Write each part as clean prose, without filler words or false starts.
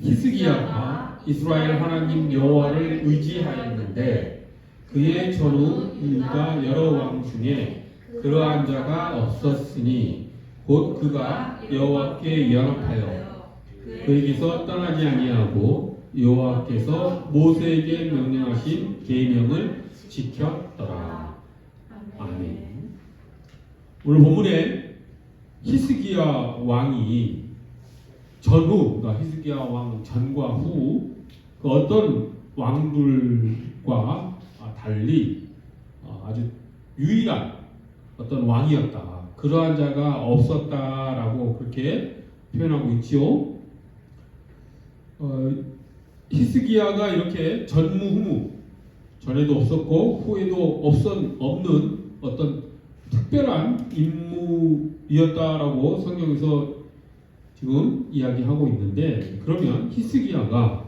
히스기야가 이스라엘 하나님 여호와를 의지하였는데 그의 전후 유다 여러 왕 중에 그러한 자가 없었으니 곧 그가 여호와께 연합하여 그에게서 떠나지 아니하고 여호와께서 모세에게 명령하신 계명을 지켰더라. 아멘. 오늘 본문에 히스기야 왕이 전후, 그러니까 히스기야 왕 전과 후 그 어떤 왕들과 달리 아주 유일한 어떤 왕이었다. 그러한 자가 없었다라고 그렇게 표현하고 있지요. 히스기야가 이렇게 전무후무, 전에도 없었고 후에도 없는 어떤 특별한 인물이었다라고 성경에서 지금 이야기하고 있는데, 그러면 히스기야가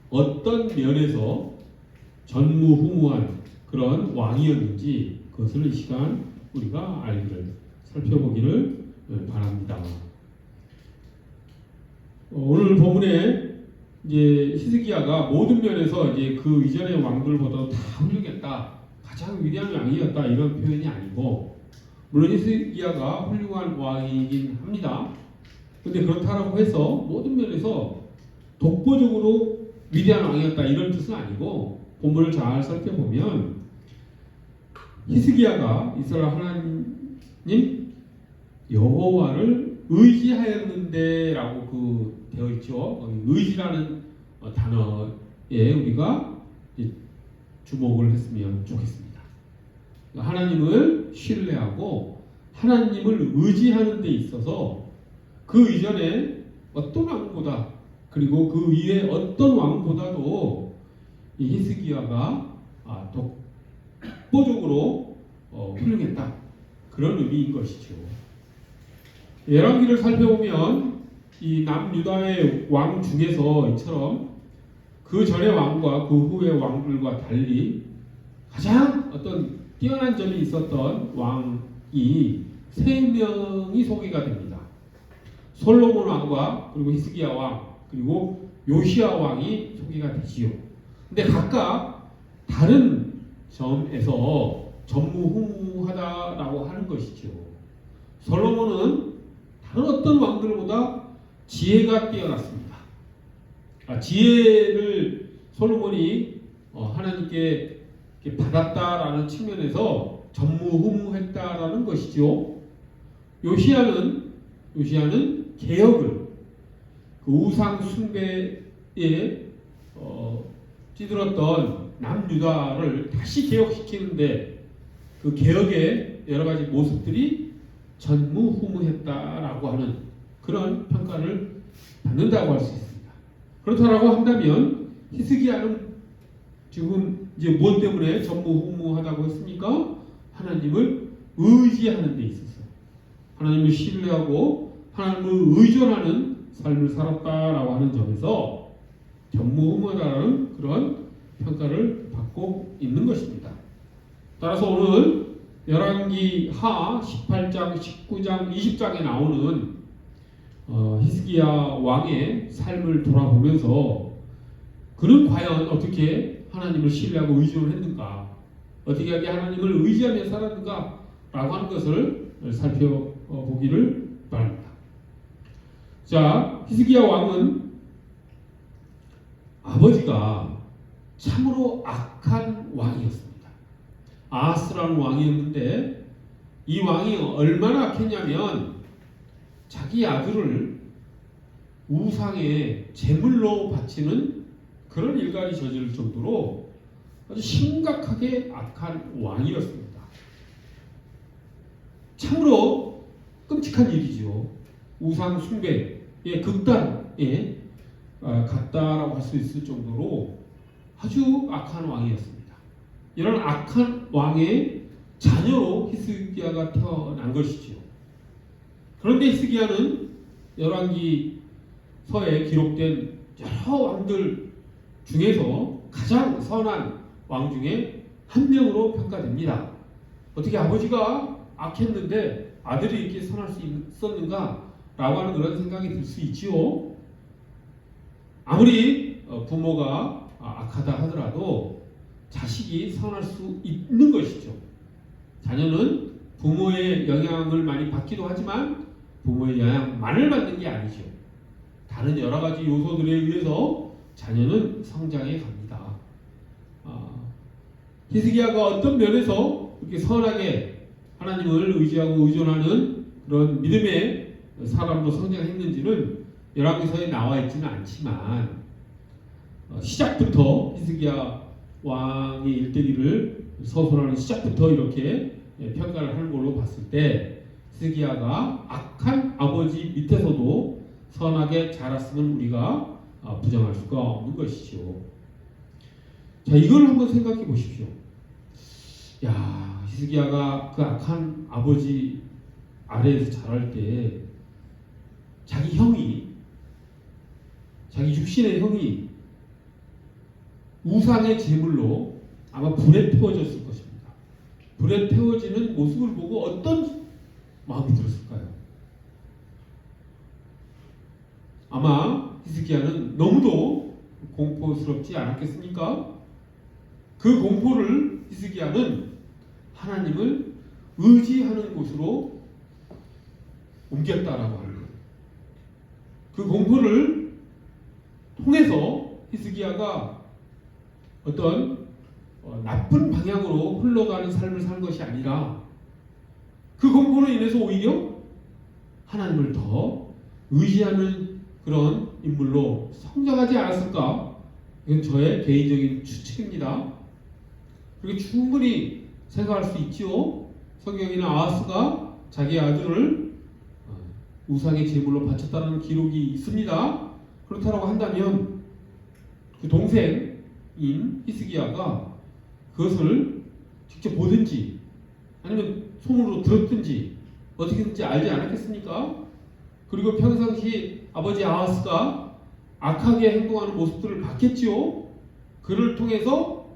어떤 면에서 전무후무한 그런 왕이었는지 그것을 이 시간 우리가 살펴보기를 바랍니다. 오늘 본문에 이제 히스기야가 모든 면에서 이제 그 이전의 왕들보다 다 훌륭했다, 가장 위대한 왕이었다, 이런 표현이 아니고, 물론 히스기야가 훌륭한 왕이긴 합니다. 그런데 그렇다고 해서 모든 면에서 독보적으로 위대한 왕이었다, 이런 뜻은 아니고, 본문을 잘 살펴보면 히스기야가 이스라엘 하나님 여호와를 의지하였는데라고 되어 있죠. 의지라는 단어에 우리가 주목을 했으면 좋겠습니다. 하나님을 신뢰하고 하나님을 의지하는 데 있어서 그 이전에 어떤 왕보다, 그리고 그 위에 어떤 왕보다도 이 히스기야가 독보적으로 훌륭했다, 그런 의미인 것이죠. 열왕기를 살펴보면 이 남유다의 왕 중에서 이처럼 그 전의 왕과 그 후의 왕들과 달리 가장 어떤 뛰어난 점이 있었던 왕이 3명이 소개가 됩니다. 솔로몬 왕과 그리고 히스기야 왕 그리고 요시야 왕이 소개가 되지요. 근데 각각 다른 점에서 전무후무하다라고 하는 것이죠. 솔로몬은 다른 어떤 왕들보다 지혜가 뛰어났습니다. 지혜를 솔로몬이 하나님께 받았다라는 측면에서 전무후무했다라는 것이죠. 요시야는 개혁을, 그 우상 숭배에 찌들었던 남유다를 다시 개혁시키는데 그 개혁의 여러 가지 모습들이 전무후무했다라고 하는 그런 평가를 받는다고 할 수 있습니다. 그렇다라고 한다면 히스기야는 지금 이제 무엇 때문에 전무후무하다고 했습니까? 하나님을 의지하는 데 있어서, 하나님을 신뢰하고 하나님을 의존하는 삶을 살았다라고 하는 점에서 전무후무하다는 그런 평가를 받고 있는 것입니다. 따라서 오늘 열왕기 하 18장, 19장, 20장에 나오는 히스기야 왕의 삶을 돌아보면서 그는 과연 어떻게 하나님을 신뢰하고 의존을 했는가, 어떻게 하나님을 의지하며 살았는가 라고 하는 것을 살펴보기를 바랍니다. 자, 히스기야 왕은 아버지가 참으로 악한 왕이었습니다. 아하스라는 왕이었는데 이 왕이 얼마나 악했냐면 자기 아들을 우상의 제물로 바치는 그런 일갈이 저지를 정도로 아주 심각하게 악한 왕이었습니다. 참으로 끔찍한 일이죠. 우상 숭배의 극단에 갔다라고 할 수 있을 정도로 아주 악한 왕이었습니다. 이런 악한 왕의 자녀로 히스기야가 태어난 것이지요. 그런데 히스기야는 열왕기서에 기록된 여러 왕들 중에서 가장 선한 왕 중에 한 명으로 평가됩니다. 어떻게 아버지가 악했는데 아들이 이렇게 선할 수 있었는가 라고 하는 그런 생각이 들 수 있지요. 아무리 부모가 악하다 하더라도 자식이 선할 수 있는 것이죠. 자녀는 부모의 영향을 많이 받기도 하지만 부모의 영향만을 받는 게 아니죠. 다른 여러 가지 요소들에 의해서 자녀는 성장해 갑니다. 히스기야가 어떤 면에서 이렇게 선하게 하나님을 의지하고 의존하는 그런 믿음의 사람으로 성장했는지는 열왕기서에 나와 있지는 않지만 시작부터 히스기야 왕의 일대기를 서술하는 시작부터 이렇게 평가를 하는 걸로 봤을 때 히스기야가 악한 아버지 밑에서도 선하게 자랐음은 우리가 부정할 수가 없는 것이죠. 자, 이걸 한번 생각해 보십시오. 야, 히스기야가 그 악한 아버지 아래에서 자랄 때 자기 형이, 자기 육신의 형이 우상의 제물로 아마 불에 태워졌을 것입니다. 불에 태워지는 모습을 보고 어떤 마음이 들었을까요? 아마 히스기야는 너무도 공포스럽지 않았겠습니까? 그 공포를 히스기야는 하나님을 의지하는 곳으로 옮겼다라고 하는 거예요. 그 공포를 통해서 히스기야가 어떤 나쁜 방향으로 흘러가는 삶을 산 것이 아니라 그 공포로 인해서 오히려 하나님을 더 의지하는 그런 인물로 성장하지 않았을까? 이건 저의 개인적인 추측입니다. 그리고 충분히 생각할 수 있지요. 성경에는 아하스가 자기 아들을 우상의 제물로 바쳤다는 기록이 있습니다. 그렇다고 한다면 그 동생인 히스기야가 그것을 직접 보든지 아니면 소문으로 들었든지 어떻게든지 알지 않았겠습니까? 그리고 평상시 아버지 아하스가 악하게 행동하는 모습들을 봤겠지요. 그를 통해서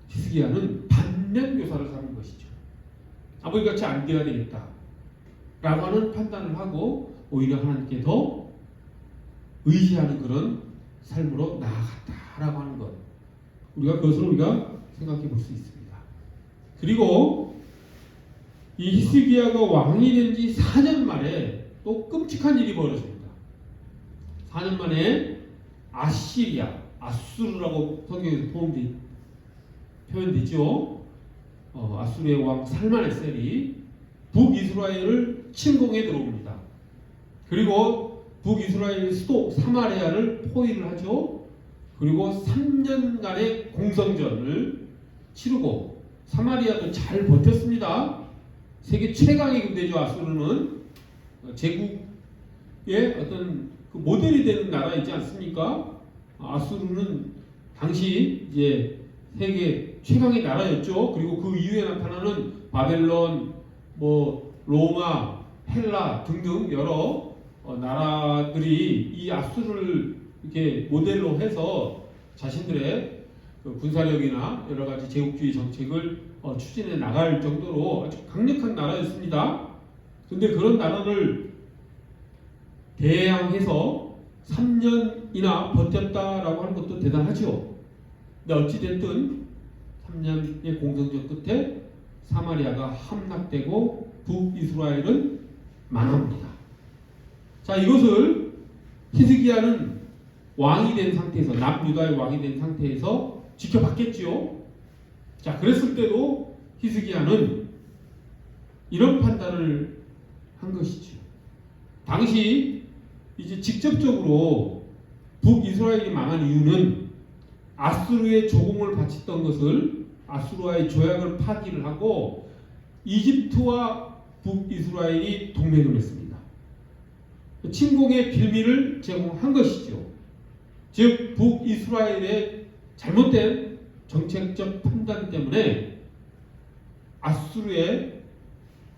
히스기야는 반면 교사를 삼은 것이죠. 아버지같이 안 돼야 되겠다 라고 하는 판단을 하고 오히려 하나님께 더 의지하는 그런 삶으로 나아갔다라고 하는 것, 그것을 우리가 생각해 볼 수 있습니다. 그리고 이 히스기야가 왕이 된 지 4년 만에 또 끔찍한 일이 벌어집니다. 4년 만에 아시리아, 아수르라고 성경에서 표현되죠. 아수르의 왕 살만에셀이 북이스라엘을 침공해 들어옵니다. 그리고 북이스라엘 수도 사마리아를 포위를 하죠. 그리고 3년간의 공성전을 치르고 사마리아도 잘 버텼습니다. 세계 최강의 군대죠. 아수르는 제국의 어떤 그 모델이 되는 나라이지 않습니까? 아수르는 당시 이제 세계 최강의 나라였죠. 그리고 그 이후에 나타나는 바벨론, 로마, 헬라 등등 여러 나라들이 이 아수르를 이렇게 모델로 해서 자신들의 그 군사력이나 여러 가지 제국주의 정책을 추진해 나갈 정도로 아주 강력한 나라였습니다. 그런데 그런 나라를 대항해서 3년이나 버텼다라고 하는 것도 대단하죠. 근데 어찌됐든 3년의 공성전 끝에 사마리아가 함락되고 북이스라엘은 망합니다. 자, 이것을 히스기야는 왕이 된 상태에서, 남유다의 왕이 된 상태에서 지켜봤겠지요. 자, 그랬을 때도 히스기야는 이런 판단을 한 것이죠. 당시 이제 직접적으로 북이스라엘이 망한 이유는 아수르의 조공을 바쳤던 것을 아수르와의 조약을 파기를 하고 이집트와 북이스라엘이 동맹을 했습니다. 침공의 빌미를 제공한 것이죠. 즉 북이스라엘의 잘못된 정책적 판단 때문에 아수르의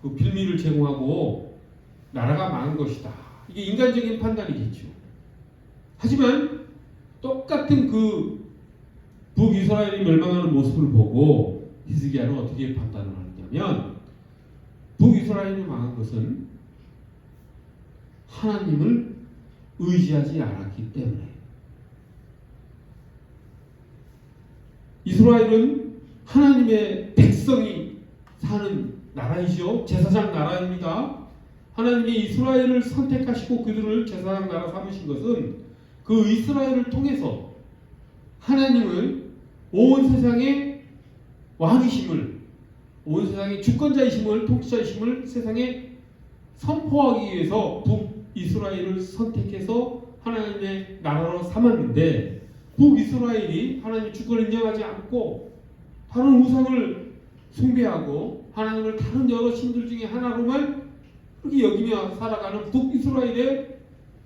그 빌미를 제공하고 나라가 망한 것이다. 이게 인간적인 판단이겠죠. 하지만 똑같은 그 북이스라엘이 멸망하는 모습을 보고 히스기야는 어떻게 판단을 하느냐면 북이스라엘이 망한 것은 하나님을 의지하지 않았기 때문에 이스라엘은 하나님의 백성이 사는 나라이죠. 제사장 나라입니다. 하나님이 이스라엘을 선택하시고 그들을 제사장 나라 삼으신 것은 그 이스라엘을 통해서 하나님을 온 세상의 왕이심을, 온 세상의 주권자이심을, 통치자이심을 세상에 선포하기 위해서 북이스라엘을 선택해서 하나님의 나라로 삼았는데, 북이스라엘이 하나님의 주권을 인정하지 않고 다른 우상을 숭배하고 하나님을 다른 여러 신들 중에 하나로만 그렇게 여기며 살아가는 북이스라엘의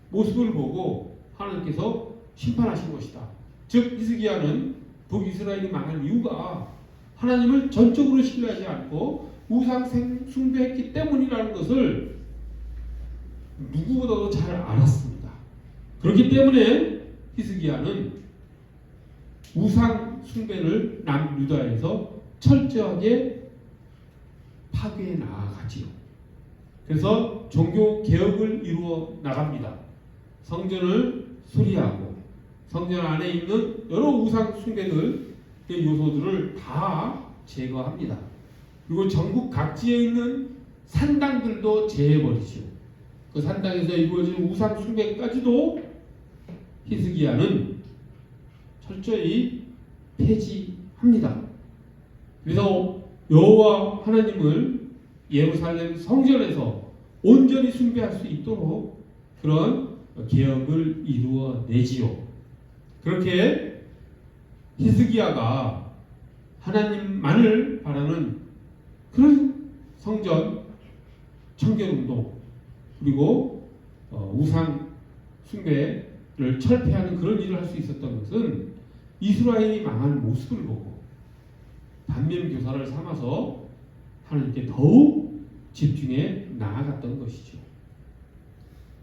모습을 보고 하나님께서 심판하신 것이다. 즉 히스기야는 북이스라엘이 망할 이유가 하나님을 전적으로 신뢰하지 않고 우상 숭배했기 때문이라는 것을 누구보다도 잘 알았습니다. 그렇기 때문에 히스기야는 우상 숭배를 남유다에서 철저하게 파괴해 나아가지요. 그래서 종교 개혁을 이루어 나갑니다. 성전을 수리하고 성전 안에 있는 여러 우상 숭배들의 요소들을 다 제거합니다. 그리고 전국 각지에 있는 산당들도 제해버리죠. 그 산당에서 이루어지는 우상 숭배까지도 히스기야는 철저히 폐지합니다. 그래서 여호와 하나님을 예루살렘 성전에서 온전히 숭배할 수 있도록 그런 개혁을 이루어내지요. 그렇게 히스기야가 하나님만을 바라는 그런 성전 청결운동, 그리고 우상 숭배를 철폐하는 그런 일을 할 수 있었던 것은 이스라엘이 망한 모습을 보고 반면교사를 삼아서 하나님께 더욱 집중해 나아갔던 것이죠.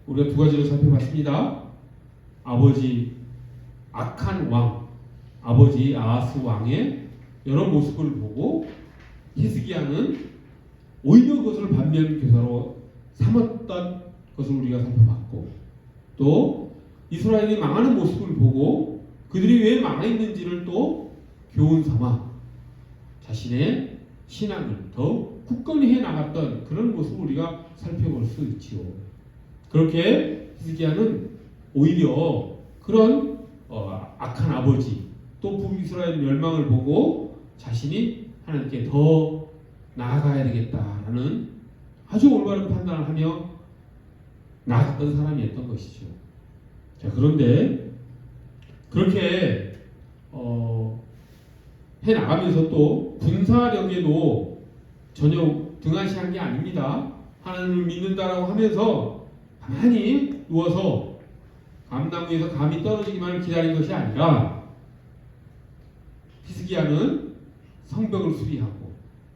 우리가 두 가지로 살펴봤습니다. 아버지 악한 왕, 아버지 아하스 왕의 여러 모습을 보고 히스기야는 오히려 그것을 반면교사로 삼았던 것을 우리가 살펴봤고, 또 이스라엘이 망하는 모습을 보고 그들이 왜 망했는지를 또 교훈 삼아 자신의 신앙을 더욱 굳건히 해 나갔던 그런 모습을 우리가 살펴볼 수 있지요. 그렇게 히스기야는 오히려 그런 악한 아버지 또 북이스라엘 멸망을 보고 자신이 하나님께 더 나아가야 되겠다라는 아주 올바른 판단을 하며 나아갔던 사람이었던 것이죠. 자, 그런데 그렇게 해 나가면서 또 군사력에도 전혀 등한시한 게 아닙니다. 하나님을 믿는다라고 하면서 가만히 누워서 감나무에서 감이 떨어지기만을 기다린 것이 아니라 히스기야는 성벽을 수리하고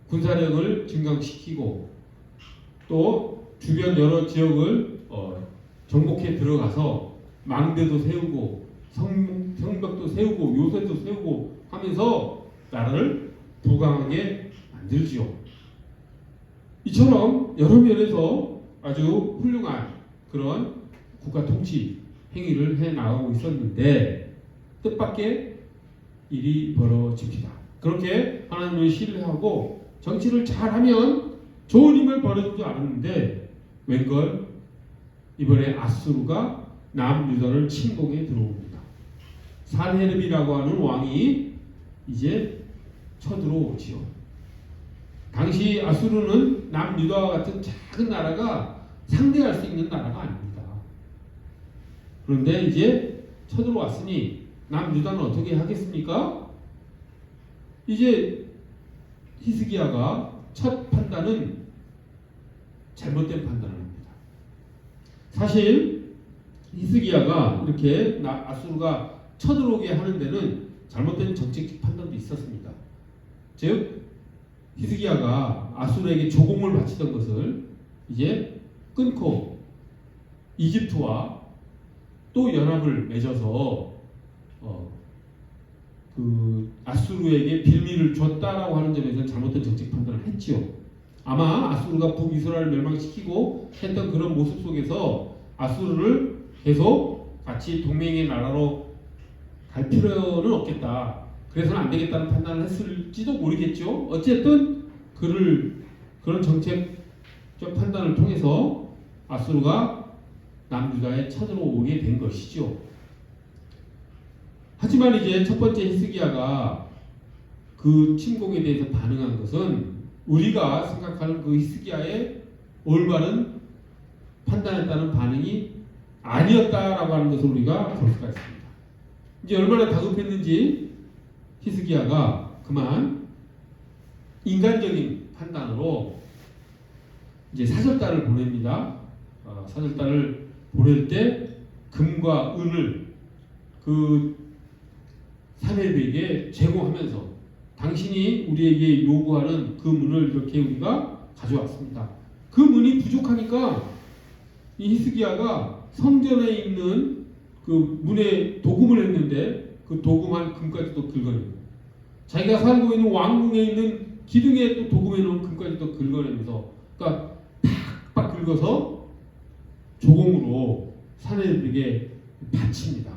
군사력을 증강시키고 또 주변 여러 지역을 정복해 들어가서 망대도 세우고 성벽도 세우고 요새도 세우고 하면서 나라를 부강하게 만들지요. 이처럼 여러 면에서 아주 훌륭한 그런 국가 통치 행위를 해 나가고 있었는데 뜻밖의 일이 벌어집니다. 그렇게 하나님을 신뢰하고 정치를 잘하면 좋은 힘을 벌어줄 줄 알았는데 웬걸 이번에 아수르가 남유다를 침공해 들어옵니다. 산헤립이라고 하는 왕이 이제 쳐들어오지요. 당시 아수르는 남유다와 같은 작은 나라가 상대할 수 있는 나라가 아닙니다. 그런데 이제 쳐들어왔으니 남유다는 어떻게 하겠습니까? 이제 히스기야가 첫 판단은 잘못된 판단을 합니다. 사실 히스기야가 이렇게 아수르가 쳐들어오게 하는 데는 잘못된 정책 판단도 있었습니다. 즉 히스기야가 아수르에게 조공을 바치던 것을 이제 끊고 이집트와 또 연합을 맺어서 그 아수르에게 빌미를 줬다라고 하는 점에서 잘못된 정책 판단을 했지요. 아마 아수르가 북이스라엘을 멸망시키고 했던 그런 모습 속에서 아수르를 계속 같이 동맹의 나라로 갈 필요는 없겠다. 그래서는 안 되겠다는 판단을 했을지도 모르겠죠. 어쨌든 그런 정책적 판단을 통해서 아수르가 남유다에 쳐들어오게 된 것이죠. 하지만 이제 첫 번째 히스기야가 그 침공에 대해서 반응한 것은 우리가 생각하는 그 히스기야의 올바른 판단했다는 반응이 아니었다라고 하는 것을 우리가 볼 수가 있습니다. 이제 얼마나 다급했는지 히스기야가 그만 인간적인 판단으로 이제 사절단을 보냅니다. 사절단을 보낼 때 금과 은을 그 사내들에게 제공하면서 당신이 우리에게 요구하는 그 문을 이렇게 우리가 가져왔습니다. 그 문이 부족하니까 이 히스기야가 성전에 있는 그 문에 도금을 했는데 그 도금한 금까지도 긁어내고 자기가 살고 있는 왕궁에 있는 기둥에 또 도금해 놓은 금까지도 긁어내면서 그러니까 팍팍 긁어서 조공으로 사내들에게 바칩니다.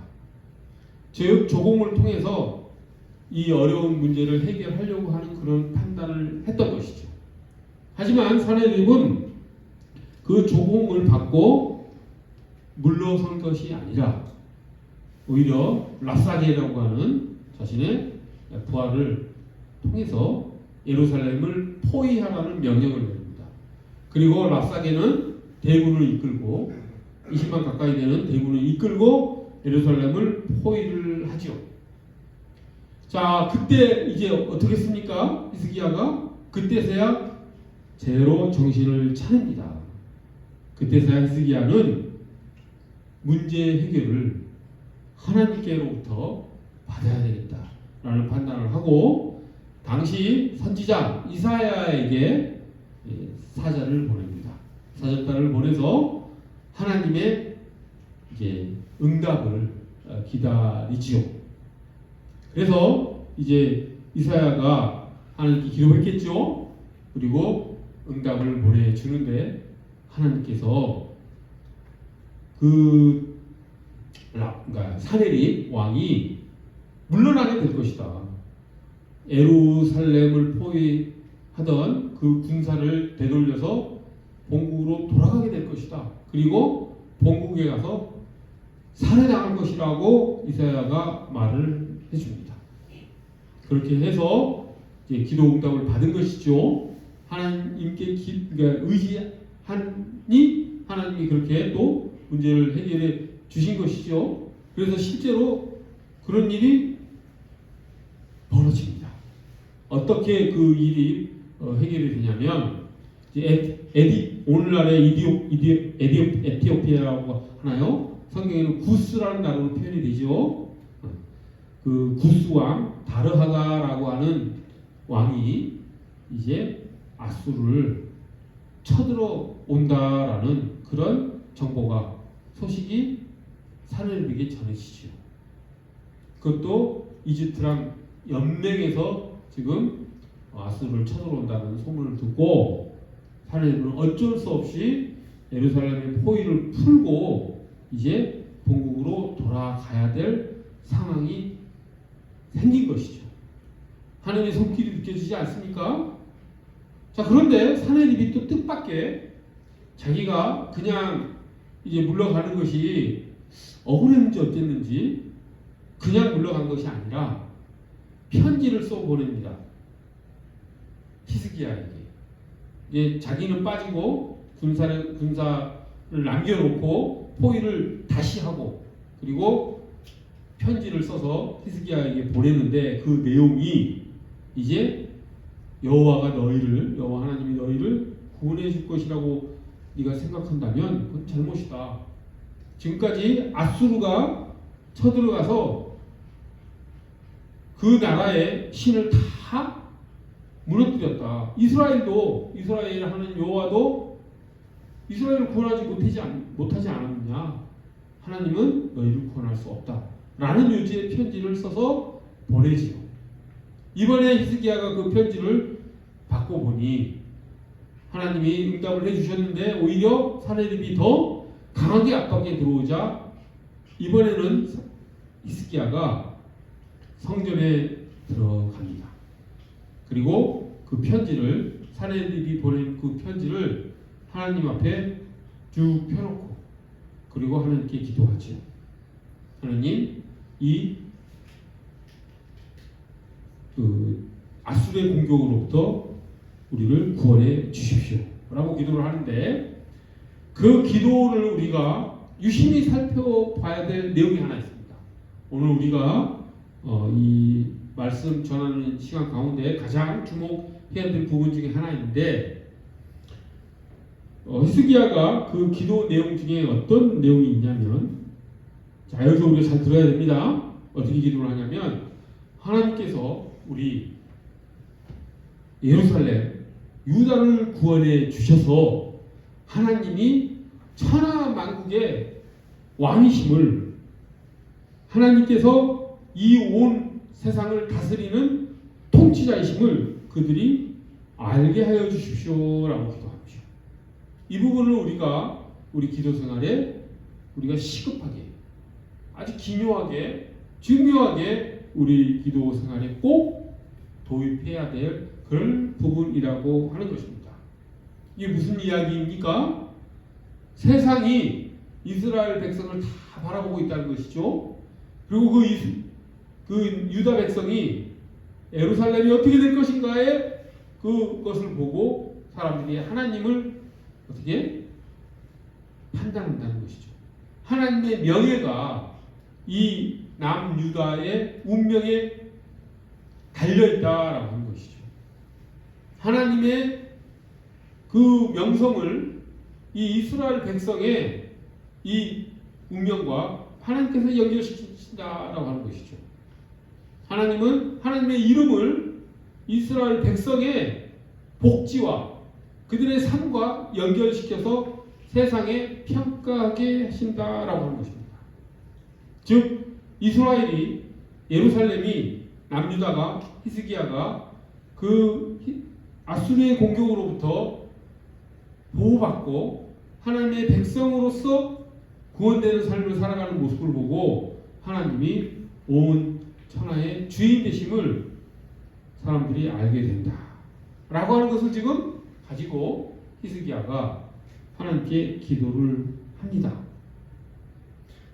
즉 조공을 통해서 이 어려운 문제를 해결하려고 하는 그런 판단을 했던 것이죠. 하지만 사내들은 그 조공을 받고 물러선 것이 아니라 오히려 랍사게라고 하는 자신의 부하를 통해서 예루살렘을 포위하라는 명령을 내립니다. 그리고 랍사게는 대군을 이끌고 20만 가까이 되는 대군을 이끌고 예루살렘을 포위를 하죠. 자, 그때 이제 어떻게 했습니까? 히스기야가 그때서야 제로 정신을 차립니다. 그때서야 히스기야는 문제 해결을 하나님께로부터 받아야 되겠다라는 판단을 하고 당시 선지자 이사야에게 사자를 보냅니다. 사절단을 보내서 하나님의 이제 응답을 기다리지요. 그래서 이제 이사야가 하나님께 기도했겠죠. 그리고 응답을 보내주는데 하나님께서 그러니까 사네립 왕이 물러나게 될 것이다. 예루살렘을 포위하던 그 군사를 되돌려서 본국으로 돌아가게 될 것이다. 그리고 본국에 가서 살해당할 것이라고 이사야가 말을 해줍니다. 그렇게 해서 이제 기도 응답을 받은 것이죠. 하나님께 그러니까 의지하니 하나님이 그렇게 또 문제를 해결해 주신 것이죠. 그래서 실제로 그런 일이 벌어집니다. 어떻게 그 일이 해결이 되냐면 오늘날의 에티오피아라고 하나요? 성경에는 구스라는 단어로 표현이 되죠. 그 구스 왕 다르하가라고 하는 왕이 이제 아수르를 쳐들어 온다라는 그런 정보가 소식이 사내립에게 전해지죠. 그것도 이집트랑 연맹해서 지금 아수르를 쳐들어온다는 소문을 듣고 사내립은 어쩔 수 없이 예루살렘의 포위를 풀고 이제 본국으로 돌아가야 될 상황이 생긴 것이죠. 하나님의 손길이 느껴지지 않습니까? 자, 그런데 사내립이 또 뜻밖의 자기가 그냥 이제 물러가는 것이 억울했는지 어쨌는지 그냥 물러간 것이 아니라 편지를 써 보냅니다. 히스기야에게. 이제 자기는 빠지고 군사를 남겨놓고 포위를 다시 하고 그리고 편지를 써서 히스기야에게 보내는데 그 내용이 이제 여호와 하나님이 너희를 구원해 줄 것이라고 네가 생각한다면 그건 잘못이다. 지금까지 아수르가 쳐들어가서 그 나라의 신을 다 무너뜨렸다. 이스라엘 하는 여호와도 이스라엘을 구원하지 못하지 않았느냐? 하나님은 너희를 구원할 수 없다. 라는 요지의 편지를 써서 보내지요. 이번에 히스기야가 그 편지를 받고 보니 하나님이 응답을 해주셨는데 오히려 사내립이 더 강하게 압박에 들어오자 이번에는 히스기야가 성전에 들어갑니다. 그리고 그 편지를 사내들이 보낸 그 편지를 하나님 앞에 쭉 펴놓고 그리고 하나님께 기도하죠. 하나님, 이 아수르의 공격으로부터 우리를 구원해 주십시오 라고 기도를 하는데, 그 기도를 우리가 유심히 살펴봐야 될 내용이 하나 있습니다. 오늘 우리가 이 말씀 전하는 시간 가운데 가장 주목해야 될 부분 중에 하나인데, 히스기야가 그 기도 내용 중에 어떤 내용이 있냐면, 자, 여기서 우리가 잘 들어야 됩니다. 어떻게 기도를 하냐면, 하나님께서 우리 예루살렘, 유다를 구원해 주셔서 하나님이 천하 만국의 왕이심을, 하나님께서 이 온 세상을 다스리는 통치자이심을 그들이 알게 하여 주십시오라고 기도합니다. 이 부분을 우리가 우리 기도 생활에 우리가 시급하게, 아주 기묘하게, 중요하게 우리 기도 생활에 꼭 도입해야 될 그런 부분이라고 하는 것입니다. 이게 무슨 이야기입니까? 세상이 이스라엘 백성을 다 바라보고 있다는 것이죠. 그리고 그 유다 백성이 예루살렘이 어떻게 될 것인가에 그것을 보고 사람들이 하나님을 어떻게 판단한다는 것이죠. 하나님의 명예가 이 남유다의 운명에 달려있다라고 하는 것이죠. 하나님의 그 명성을 이 이스라엘 백성의 이 운명과 하나님께서 연결시킨다라고 하는 것이죠. 하나님은 하나님의 이름을 이스라엘 백성의 복지와 그들의 삶과 연결시켜서 세상에 평가하게 하신다라고 하는 것입니다. 즉 이스라엘이, 예루살렘이, 남유다가, 히스기야가 그 아수르의 공격으로부터 보호받고 하나님의 백성으로서 구원되는 삶을 살아가는 모습을 보고 하나님이 온 천하의 주인 되심을 사람들이 알게 된다 라고 하는 것을 지금 가지고 히스기야가 하나님께 기도를 합니다.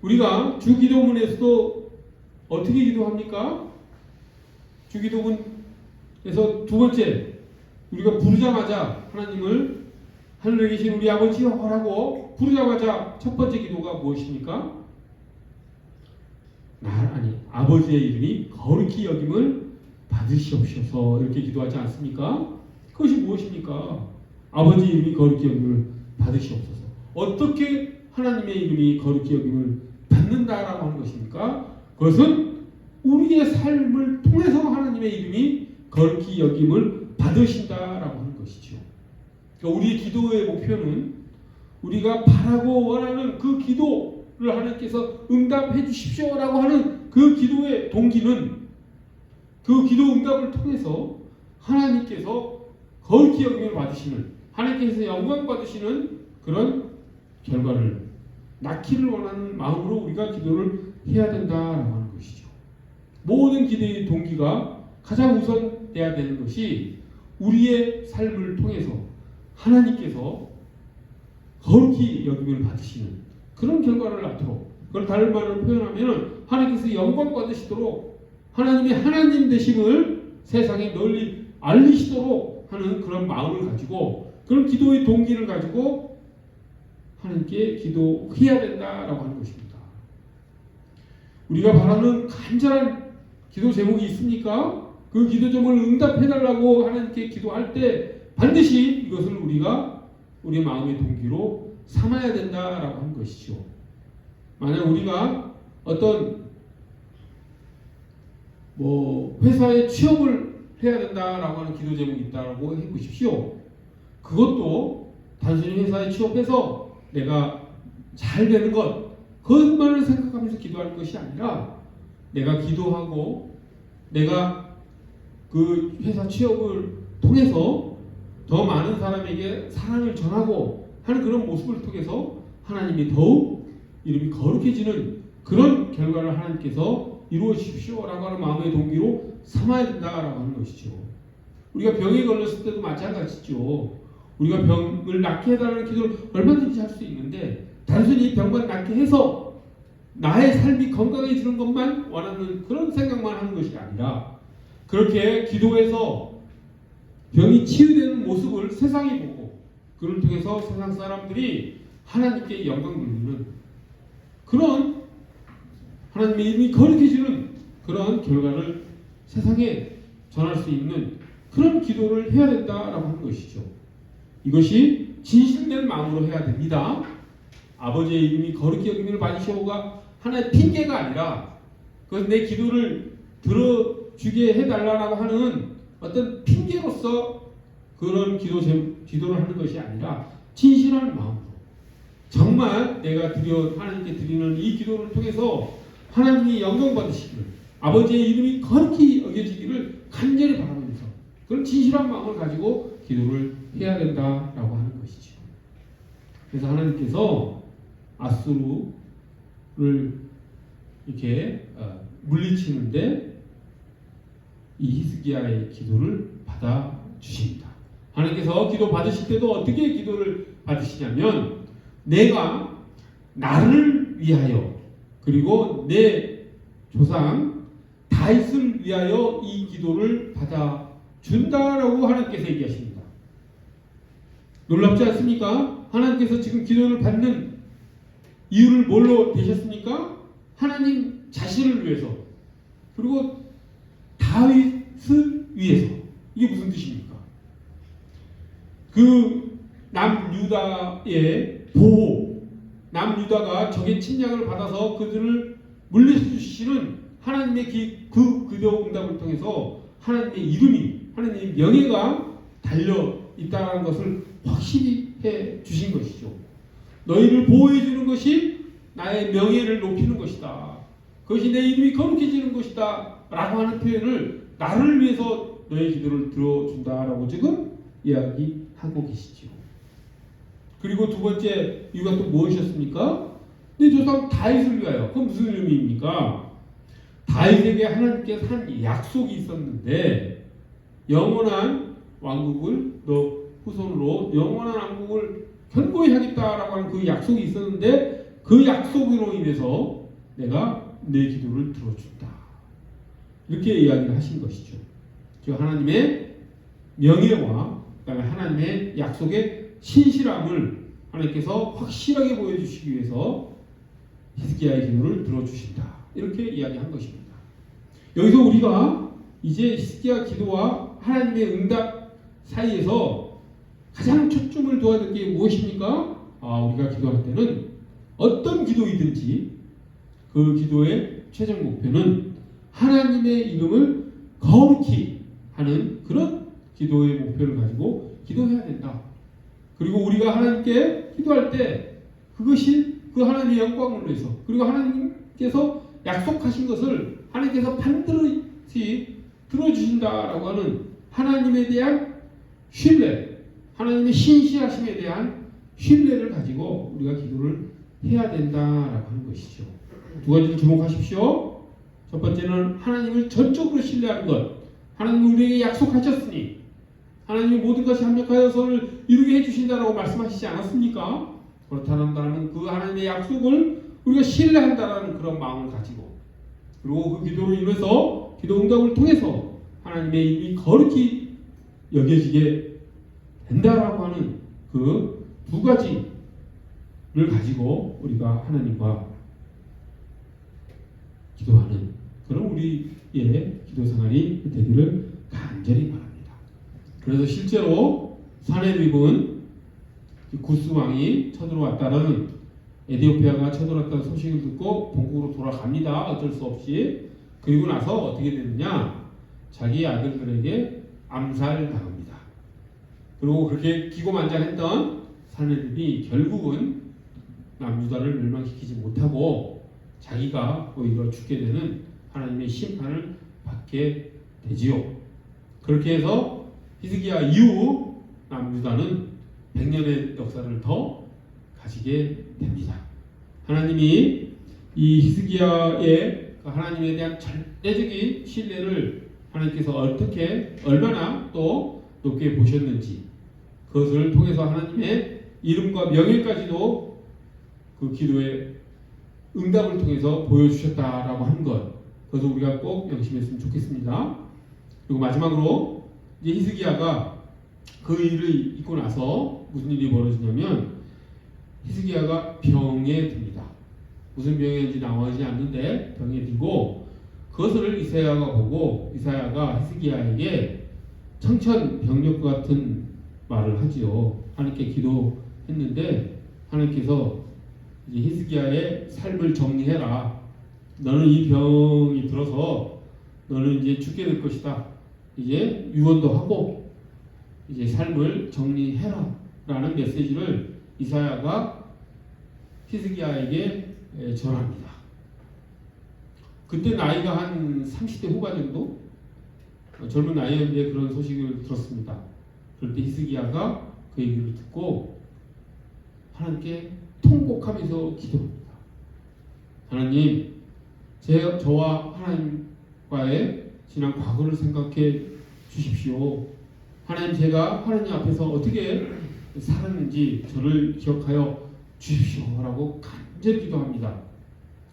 우리가 주기도문에서도 어떻게 기도합니까? 주기도문에서 두 번째, 우리가 부르자마자 하나님을 하늘에 계신 우리 아버지여라고 부르자마자 첫 번째 기도가 무엇입니까? 아버지의 이름이 거룩히 여김을 받으시옵소서, 이렇게 기도하지 않습니까? 그것이 무엇입니까? 아버지의 이름이 거룩히 여김을 받으시옵소서. 어떻게 하나님의 이름이 거룩히 여김을 받는다라고 하는 것입니까? 그것은 우리의 삶을 통해서 하나님의 이름이 거룩히 여김을 받으신다라고 하는 것이죠. 그러니까 우리의 기도의 목표는 우리가 바라고 원하는 그 기도를 하나님께서 응답해 주십시오라고 하는 그 기도의 동기는 그 기도 응답을 통해서 하나님께서 거룩히 여김을 받으시는, 하나님께서 영광 받으시는 그런 결과를 낳기를 원하는 마음으로 우리가 기도를 해야 된다라고 하는 것이죠. 모든 기도의 동기가 가장 우선돼야 되는 것이 우리의 삶을 통해서 하나님께서 거룩히 여김을 받으시는 그런 결과를 낳도록, 그걸 다른 말로 표현하면 하나님께서 영광 받으시도록 하나님의 하나님 되심을 세상에 널리 알리시도록 하는 그런 마음을 가지고, 그런 기도의 동기를 가지고 하나님께 기도해야 된다라고 하는 것입니다. 우리가 바라는 간절한 기도 제목이 있습니까? 그 기도 제목을 응답해달라고 하나님께 기도할 때 반드시 이것을 우리가 우리의 마음의 동기로 삼아야 된다라고 하는 것이죠. 만약 우리가 어떤 회사에 취업을 해야 된다라고 하는 기도 제목이 있다고 해보십시오. 그것도 단순히 회사에 취업해서 내가 잘 되는 것, 그것만을 생각하면서 기도할 것이 아니라 내가 기도하고 내가 그 회사 취업을 통해서 더 많은 사람에게 사랑을 전하고 하는 그런 모습을 통해서 하나님이 더욱 이름이 거룩해지는 그런 결과를 하나님께서 이루어 주십시오라고 하는 마음의 동기로 삼아야 된다라고 하는 것이죠. 우리가 병에 걸렸을 때도 마찬가지죠. 우리가 병을 낫게 해달라는 기도를 얼마든지 할 수 있는데 단순히 병만 낫게 해서 나의 삶이 건강해지는 것만 원하는 그런 생각만 하는 것이 아니라 그렇게 기도해서 병이 치유되는 모습을 세상이 보고 그를 통해서 세상 사람들이 하나님께 영광 돌리는 그런 하나님의 이름이 거룩해지는 그런 결과를 세상에 전할 수 있는 그런 기도를 해야 된다라고 하는 것이죠. 이것이 진실된 마음으로 해야 됩니다. 아버지의 이름이 거룩히 여김을 받으시오가 하나의 핑계가 아니라 그것은 내 기도를 들어주게 해달라고 하는 어떤 핑계로서 그런 기도를 하는 것이 아니라 진실한 마음으로 정말 내가 하나님께 드리는 이 기도를 통해서 하나님이 영광 받으시기를 아버지의 이름이 거룩히 여겨지기를 간절히 바라면서 그런 진실한 마음을 가지고 기도를 해야 된다라고 하는 것이죠. 그래서 하나님께서 아수르를 이렇게 물리치는데 이 히스기야의 기도를 받아 주십니다. 하나님께서 기도 받으실 때도 어떻게 기도를 받으시냐면 내가 나를 위하여 그리고 내 조상 다윗을 위하여 이 기도를 받아 준다라고 하나님께서 얘기하십니다. 놀랍지 않습니까? 하나님께서 지금 기도를 받는 이유를 뭘로 되셨습니까? 하나님 자신을 위해서 그리고 다윗을 위해서. 이게 무슨 뜻입니까? 그 남유다의 보호, 남유다가 적의 침략을 받아서 그들을 물리쳐주시는 하나님의 그 기도 응답을 통해서 하나님의 이름이, 하나님의 명예가 달려 있다는 것을 확실히 해 주신 것이죠. 너희를 보호해 주는 것이 나의 명예를 높이는 것이다. 그것이 내 이름이 거룩해지는 것이다. 라고 하는 표현을 나를 위해서 너의 기도를 들어준다라고 지금 이야기하고 계시죠. 그리고 두 번째 이유가 또 무엇이었습니까? 내 조상 다윗을 위하여. 그건 무슨 의미입니까? 다윗에게 하나님께서 한 약속이 있었는데 영원한 왕국을 너 후손으로 영원한 왕국을 견고히 하겠다라고 하는 그 약속이 있었는데 그 약속으로 인해서 내가 내 기도를 들어준다. 이렇게 이야기를 하신 것이죠. 즉 하나님의 명예와 그다음에 하나님의 약속의 신실함을 하나님께서 확실하게 보여주시기 위해서 히스기야의 기도를 들어주신다. 이렇게 이야기한 것입니다. 여기서 우리가 이제 히스기야 기도와 하나님의 응답 사이에서 가장 초점을 둬야 될 게 무엇입니까? 우리가 기도할 때는 어떤 기도이든지 그 기도의 최종 목표는 하나님의 이름을 거룩히 하는 그런 기도의 목표를 가지고 기도해야 된다. 그리고 우리가 하나님께 기도할 때 그것이 그 하나님의 영광을 위해서 그리고 하나님께서 약속하신 것을 하나님께서 반드시 들어주신다라고 하는 하나님에 대한 신뢰, 하나님의 신실하심에 대한 신뢰를 가지고 우리가 기도를 해야 된다라고 하는 것이죠. 두 가지를 주목하십시오. 첫 번째는 하나님을 전적으로 신뢰하는 것. 하나님이 우리에게 약속하셨으니 하나님이 모든 것이 합력하여 선을 이루게 해주신다라고 말씀하시지 않았습니까? 그렇다면 그 하나님의 약속을 우리가 신뢰한다라는 그런 마음을 가지고 그리고 그 기도로 인해서 기도 응답을 통해서 하나님의 이름이 거룩히 여겨지게 된다라고 하는 그 두 가지를 가지고 우리가 하나님과 기도하는 그런 우리의 기도 생활이 되기를 간절히 바랍니다. 그래서 실제로 사내립은 구스 왕이 쳐들어왔다는 에디오피아가 쳐들어왔다는 소식을 듣고 본국으로 돌아갑니다. 어쩔 수 없이. 그리고 나서 어떻게 되느냐? 자기 아들들에게 암살당합니다. 그리고 그렇게 기고만장했던 사내립이 결국은 남유다를 멸망시키지 못하고 자기가 오히려 죽게 되는 하나님의 심판을 받게 되지요. 그렇게 해서 히스기야 이후 남유다는 100년의 역사를 더 가지게 됩니다. 하나님이 이 히스기야의 하나님에 대한 절대적인 신뢰를 하나님께서 어떻게 얼마나 또 높게 보셨는지 그것을 통해서 하나님의 이름과 명예까지도 그 기도의 응답을 통해서 보여주셨다라고 하는 것, 그것을 우리가 꼭 명심했으면 좋겠습니다. 그리고 마지막으로 이제 히스기야가 그 일을 잊고 나서 무슨 일이 벌어지냐면 히스기야가 병에 듭니다. 무슨 병인지 나오지 않는데 병에 들고 그것을 이사야가 보고 이사야가 히스기야에게 청천벽력과 같은 말을 하지요. 하나님께 기도했는데 하나님께서 이제 히스기야의 삶을 정리해라. 너는 이 병이 들어서 너는 이제 죽게 될 것이다. 이제 유언도 하고 이제 삶을 정리해라 라는 메시지를 이사야가 히스기야에게 전합니다. 그때 나이가 한 30대 후반 정도 젊은 나이였는데 그런 소식을 들었습니다. 그럴 때 히스기야가 그 얘기를 듣고 하나님께 통곡하면서 기도합니다. 하나님, 저와 하나님과의 지난 과거를 생각해 주십시오. 하나님, 제가 하나님 앞에서 어떻게 살았는지 저를 기억하여 주십시오라고 간절히 기도합니다.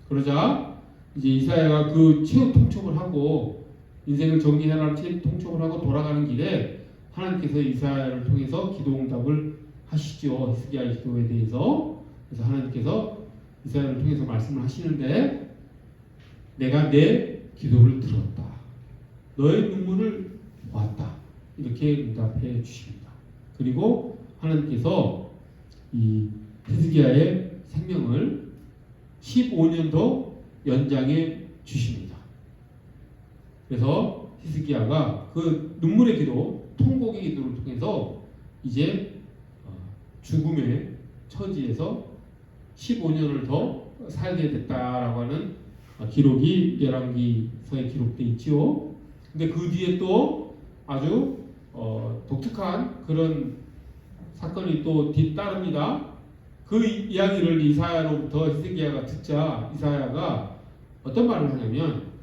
그러자 이제 이사야가 그 최후 통첩을 하고 인생을 정리해라는 최후 통첩을 하고 돌아가는 길에 하나님께서 이사야를 통해서 기도응답을 하시죠. 히스기야의 기도에 대해서. 그래서 하나님께서 이사야를 통해서 말씀을 하시는데 내가 내 기도를 들었다. 너의 눈물을 보았다. 이렇게 응답해 주십니다. 그리고 하나님께서 이 히스기야의 생명을 15년 더 연장해 주십니다. 그래서 히스기야가 그 눈물의 기도, 통곡의 기도를 통해서 이제 죽음의 처지에서 15년을 더 살게 됐다라고 하는 기록이 열왕기서에 기록되어 있지요. 근데 그 뒤에 또 아주 독특한 그런 사건이 또 뒤따릅니다. 그 이야기를 이사야로부터 히스기야가 듣자 이사야가 어떤 말을 하냐면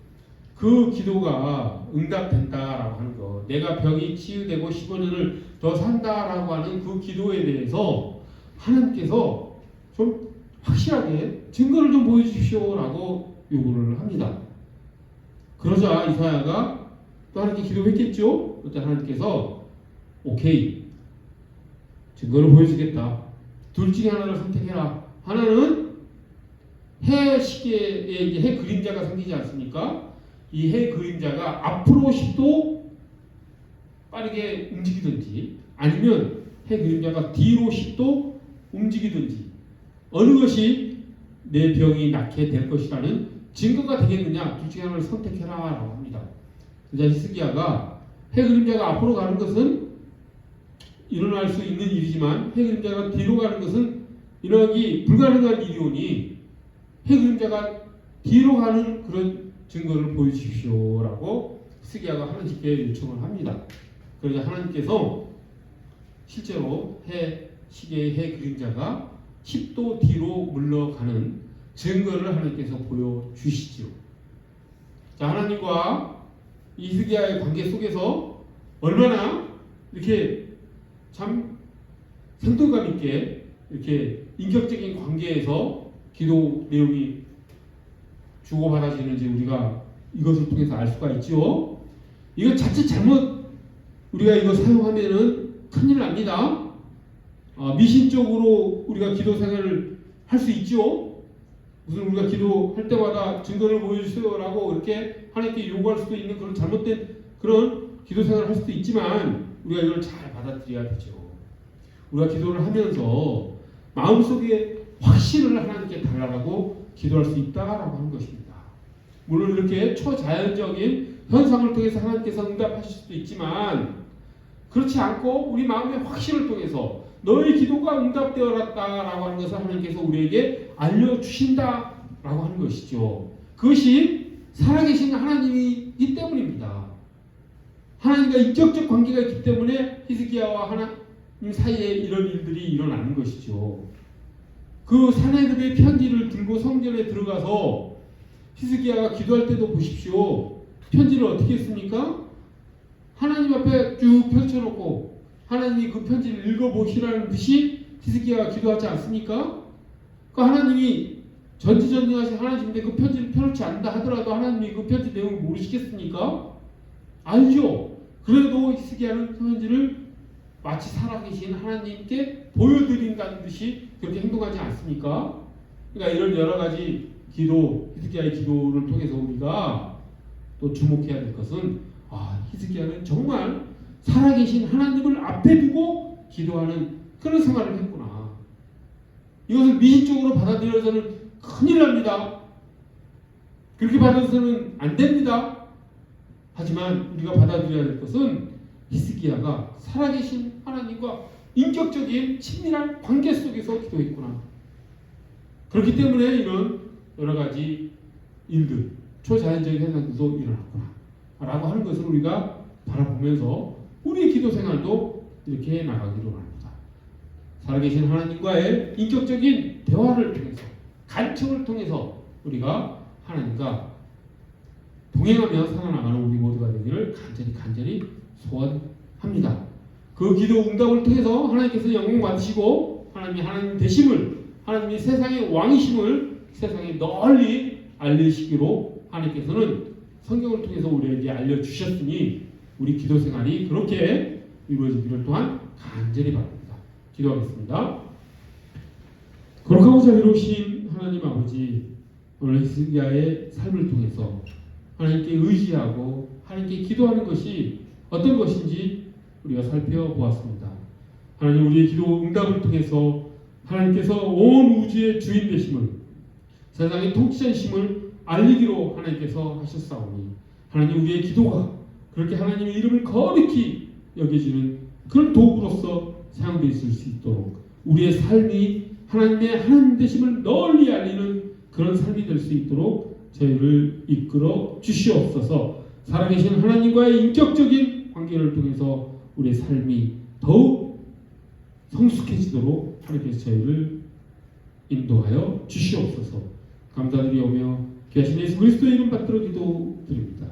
그 기도가 응답된다라고 하는 것, 내가 병이 치유되고 15년을 더 산다라고 하는 그 기도에 대해서 하나님께서 좀 확실하게 증거를 좀 보여주십시오라고 요구를 합니다. 그러자 이사야가 또 하나님께 기도했겠죠. 그때 하나님께서 오케이, 증거를 보여주겠다. 둘 중에 하나를 선택해라. 하나는 해 시계에 이제 해 그림자가 생기지 않습니까? 이 해 그림자가 앞으로 10도 빠르게 움직이든지 아니면 해 그림자가 뒤로 10도 움직이든지 어느 것이 내 병이 낫게 될 것이라는 증거가 되겠느냐, 둘 중에 하나를 선택해라 라고 합니다. 그러자 히스기야가 해 그림자가 앞으로 가는 것은 일어날 수 있는 일이지만 해 그림자가 뒤로 가는 것은 일어나기 불가능한 일이오니 해 그림자가 뒤로 가는 그런 증거를 보여주십시오라고 히스기야가 하나님께 요청을 합니다. 그러자 하나님께서 실제로 시계의 해 그림자가 10도 뒤로 물러가는 증거를 하나님께서 보여주시죠. 자, 하나님과 히스기야의 관계 속에서 얼마나 이렇게 참 생동감 있게 이렇게 인격적인 관계에서 기도 내용이 주고받아지는지 우리가 이것을 통해서 알 수가 있죠. 이거 자칫 잘못 우리가 이거 사용하면은 큰일 납니다. 미신적으로 우리가 기도 생활을 할 수 있죠. 무슨 우리가 기도할 때마다 증거를 보여주세요라고 이렇게 하나님께 요구할 수도 있는 그런 잘못된 그런 기도 생활을 할 수도 있지만 우리가 이걸 잘 받아들여야 되죠. 우리가 기도를 하면서 마음속에 확신을 하나님께 달라고 기도할 수 있다라고 하는 것입니다. 물론 이렇게 초자연적인 현상을 통해서 하나님께서 응답하실 수도 있지만 그렇지 않고 우리 마음의 확신을 통해서 너의 기도가 응답되었다라고 하는 것을 하나님께서 우리에게 알려주신다라고 하는 것이죠. 그것이 살아계신 하나님이기 때문입니다. 하나님과 인격적 관계가 있기 때문에 히스기야와 하나님 사이에 이런 일들이 일어나는 것이죠. 그 사내들의 편지를 들고 성전에 들어가서 히스기야가 기도할 때도 보십시오. 편지를 어떻게 했습니까? 하나님 앞에 쭉 펼쳐놓고 하나님이 그 편지를 읽어보시라는 듯이 히스기야가 기도하지 않습니까? 그 하나님이 전지전능하신 하나님인데 그 편지를 펴놓지 않는다 하더라도 하나님이 그 편지 내용을 모르시겠습니까? 알죠. 그래도 히스기야는 그 편지를 마치 살아계신 하나님께 보여드린다는 듯이 그렇게 행동하지 않습니까? 그러니까 이런 여러 가지 기도, 히스기야의 기도를 통해서 우리가 또 주목해야 될 것은 히스기야는 정말 살아계신 하나님을 앞에 두고 기도하는 그런 생활을 했구나. 이것을 미신적으로 받아들여서는 큰일 납니다. 그렇게 받아서는 안 됩니다. 하지만 우리가 받아들여야 될 것은 히스기야가 살아계신 하나님과 인격적인 친밀한 관계 속에서 기도했구나. 그렇기 때문에 이런 여러 가지 일들, 초자연적인 현상들도 일어났구나 라고 하는 것을 우리가 바라보면서 우리의 기도 생활도 이렇게 나가기로 합니다. 살아계신 하나님과의 인격적인 대화를 통해서, 간청을 통해서 우리가 하나님과 동행하며 살아나가는 우리 모두가 되기를 간절히 소원합니다. 그 기도 응답을 통해서 하나님께서 영광 받으시고 하나님 되심을, 하나님이 세상의 왕이심을 세상에 널리 알리시기로 하나님께서는 성경을 통해서 우리에게 알려주셨으니 우리 기도 생활이 그렇게 이루어지기를 또한 간절히 바랍니다. 기도하겠습니다. 거룩하고 자비로우신 하나님 아버지, 오늘 히스기야의 삶을 통해서 하나님께 의지하고 하나님께 기도하는 것이 어떤 것인지 우리가 살펴보았습니다. 하나님, 우리의 기도 응답을 통해서 하나님께서 온 우주의 주인 되심을, 세상의 통치자이심을 알리기로 하나님께서 하셨사오니 하나님, 우리의 기도가 그렇게 하나님의 이름을 거룩히 여겨지는 그런 도구로서 사용되어 있을 수 있도록 우리의 삶이 하나님의 하나님 되심을 널리 알리는 그런 삶이 될 수 있도록 저희를 이끌어 주시옵소서. 살아계신 하나님과의 인격적인 관계를 통해서 우리의 삶이 더욱 성숙해지도록 하나님께서 저희를 인도하여 주시옵소서. 감사드리오며 귀하신 예수 그리스도의 이름 받들어 기도드립니다.